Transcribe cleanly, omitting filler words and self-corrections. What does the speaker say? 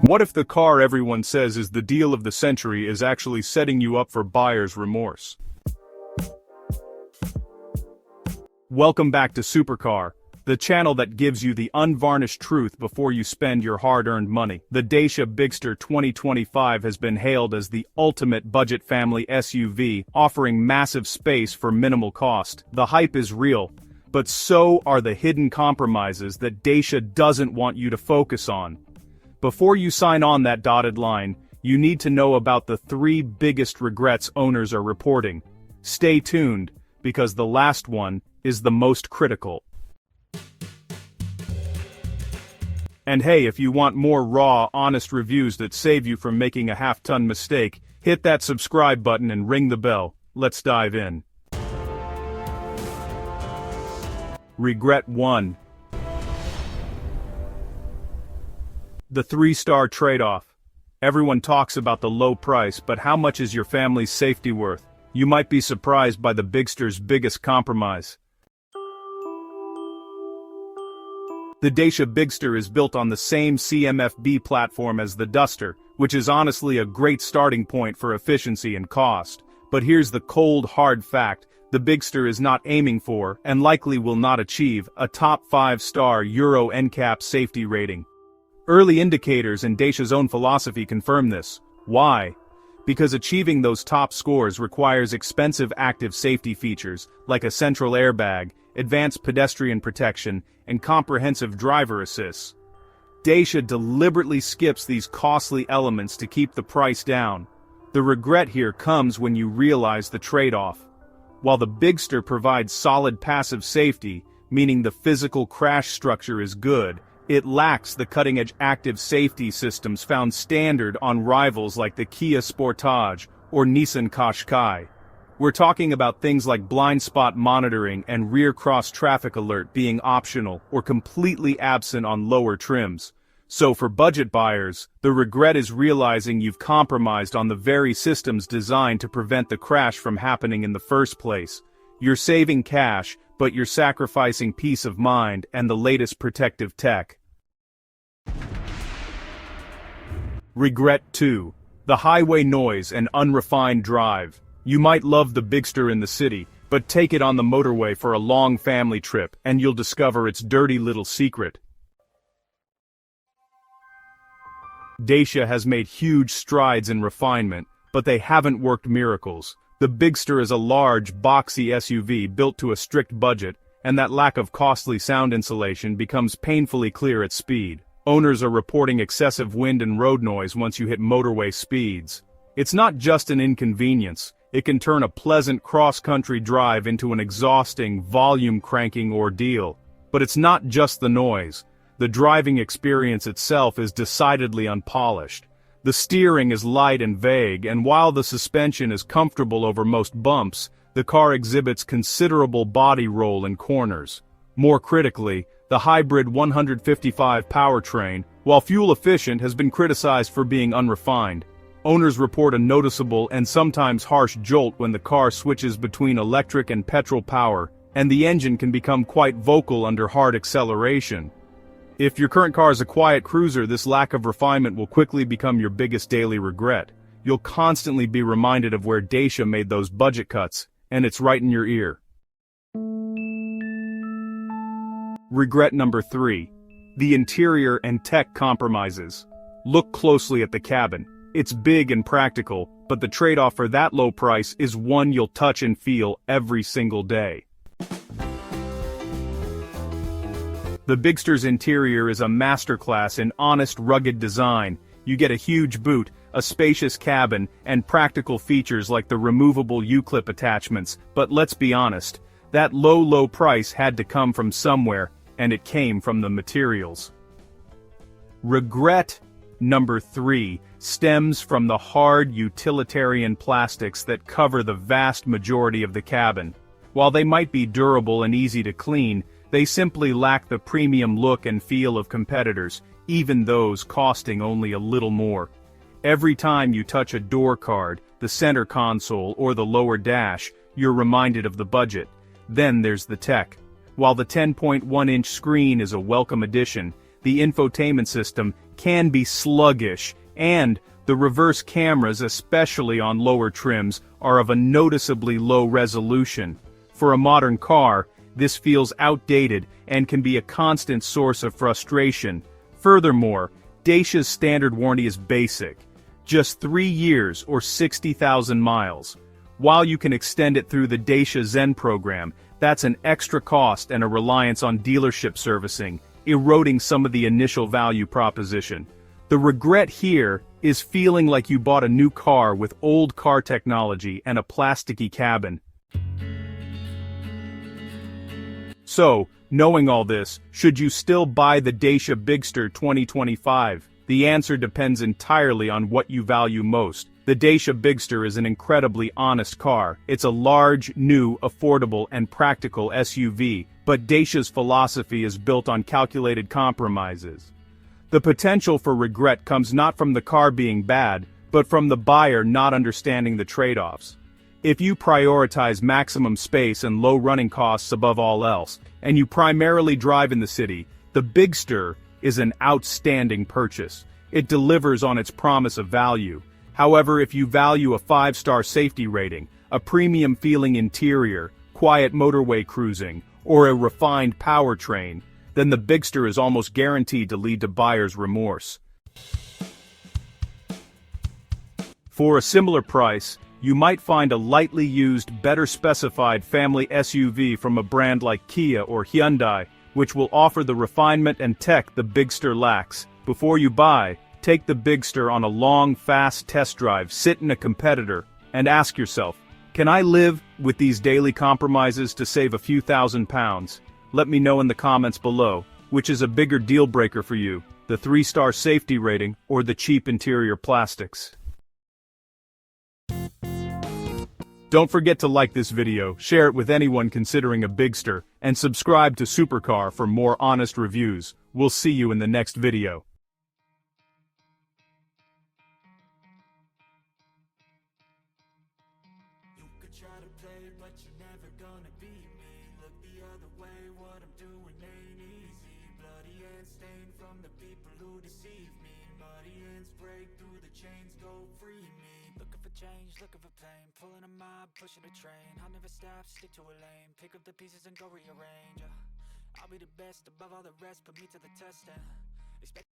What if the car everyone says is the deal of the century is actually setting you up for buyer's remorse? Welcome back to Supercar, the channel that gives you the unvarnished truth before you spend your hard-earned money. The Dacia Bigster 2025 has been hailed as the ultimate budget family SUV, offering massive space for minimal cost. The hype is real, but so are the hidden compromises that Dacia doesn't want you to focus on. Before you sign on that dotted line, you need to know about the 3 biggest regrets owners are reporting. Stay tuned, because the last one is the most critical. And hey, if you want more raw, honest reviews that save you from making a half-ton mistake, hit that subscribe button and ring the bell. Let's dive in. Regret 1. The 3-star trade-off. Everyone talks about the low price, but how much is your family's safety worth? You might be surprised by the Bigster's biggest compromise. The Dacia Bigster is built on the same CMFB platform as the Duster, which is honestly a great starting point for efficiency and cost. But here's the cold, hard fact: the Bigster is not aiming for, and likely will not achieve, a top 5-star Euro NCAP safety rating. Early indicators and Dacia's own philosophy confirm this. Why? Because achieving those top scores requires expensive active safety features, like a central airbag, advanced pedestrian protection, and comprehensive driver assists. Dacia deliberately skips these costly elements to keep the price down. The regret here comes when you realize the trade-off. While the Bigster provides solid passive safety, meaning the physical crash structure is good, it lacks the cutting-edge active safety systems found standard on rivals like the Kia Sportage or Nissan Qashqai. We're talking about things like blind spot monitoring and rear cross traffic alert being optional or completely absent on lower trims. So for budget buyers, the regret is realizing you've compromised on the very systems designed to prevent the crash from happening in the first place. You're saving cash, but you're sacrificing peace of mind and the latest protective tech. Regret 2. The highway noise and unrefined drive. You might love the Bigster in the city, but take it on the motorway for a long family trip, and you'll discover its dirty little secret. Dacia has made huge strides in refinement, but they haven't worked miracles. The Bigster is a large, boxy SUV built to a strict budget, and that lack of costly sound insulation becomes painfully clear at speed. Owners are reporting excessive wind and road noise once you hit motorway speeds. It's not just an inconvenience, it can turn a pleasant cross-country drive into an exhausting, volume-cranking ordeal. But it's not just the noise. The driving experience itself is decidedly unpolished. The steering is light and vague, and while the suspension is comfortable over most bumps, the car exhibits considerable body roll in corners. More critically, the hybrid 155 powertrain, while fuel-efficient, has been criticized for being unrefined. Owners report a noticeable and sometimes harsh jolt when the car switches between electric and petrol power, and the engine can become quite vocal under hard acceleration. If your current car is a quiet cruiser, this lack of refinement will quickly become your biggest daily regret. You'll constantly be reminded of where Dacia made those budget cuts, and it's right in your ear. Regret number 3. The interior and tech compromises. Look closely at the cabin. It's big and practical, but the trade-off for that low price is one you'll touch and feel every single day. The Bigster's interior is a masterclass in honest, rugged design. You get a huge boot, a spacious cabin, and practical features like the removable U-clip attachments, but let's be honest, that low price had to come from somewhere, and it came from the materials. Regret number 3 stems from the hard utilitarian plastics that cover the vast majority of the cabin. While they might be durable and easy to clean, they simply lack the premium look and feel of competitors, even those costing only a little more. Every time you touch a door card, the center console, or the lower dash, you're reminded of the budget. Then there's the tech. While the 10.1-inch screen is a welcome addition, the infotainment system can be sluggish, and the reverse cameras, especially on lower trims, are of a noticeably low resolution. For a modern car, this feels outdated and can be a constant source of frustration. Furthermore, Dacia's standard warranty is basic, just 3 years or 60,000 miles. While you can extend it through the Dacia Zen program, that's an extra cost and a reliance on dealership servicing, eroding some of the initial value proposition. The regret here is feeling like you bought a new car with old car technology and a plasticky cabin. So, knowing all this, should you still buy the Dacia Bigster 2025? The answer depends entirely on what you value most. The Dacia Bigster is an incredibly honest car. It's a large, new, affordable, and practical SUV, but Dacia's philosophy is built on calculated compromises. The potential for regret comes not from the car being bad, but from the buyer not understanding the trade-offs. If you prioritize maximum space and low running costs above all else, and you primarily drive in the city, the Bigster is an outstanding purchase. It delivers on its promise of value. However, if you value a 5-star safety rating, a premium-feeling interior, quiet motorway cruising, or a refined powertrain, then the Bigster is almost guaranteed to lead to buyer's remorse. For a similar price, you might find a lightly used, better specified family SUV from a brand like Kia or Hyundai, which will offer the refinement and tech the Bigster lacks. Before you buy, take the Bigster on a long, fast test drive, sit in a competitor, and ask yourself, can I live with these daily compromises to save a few £1,000s? Let me know in the comments below, which is a bigger deal breaker for you, the 3-star safety rating or the cheap interior plastics. Don't forget to like this video, share it with anyone considering a Bigster, and subscribe to Supercar for more honest reviews. We'll see you in the next video. You could try to play, but you're never gonna beat me. Look the other way, what I'm doing ain't easy. Bloody hands stained from the people who deceive me. Muddy hands break through the chains, go free me. Looking for change, looking for pain, pulling a mob, pushing a train. I'll never stop, stick to a lane, pick up the pieces and go rearrange. I'll be the best above all the rest, put me to the test and expect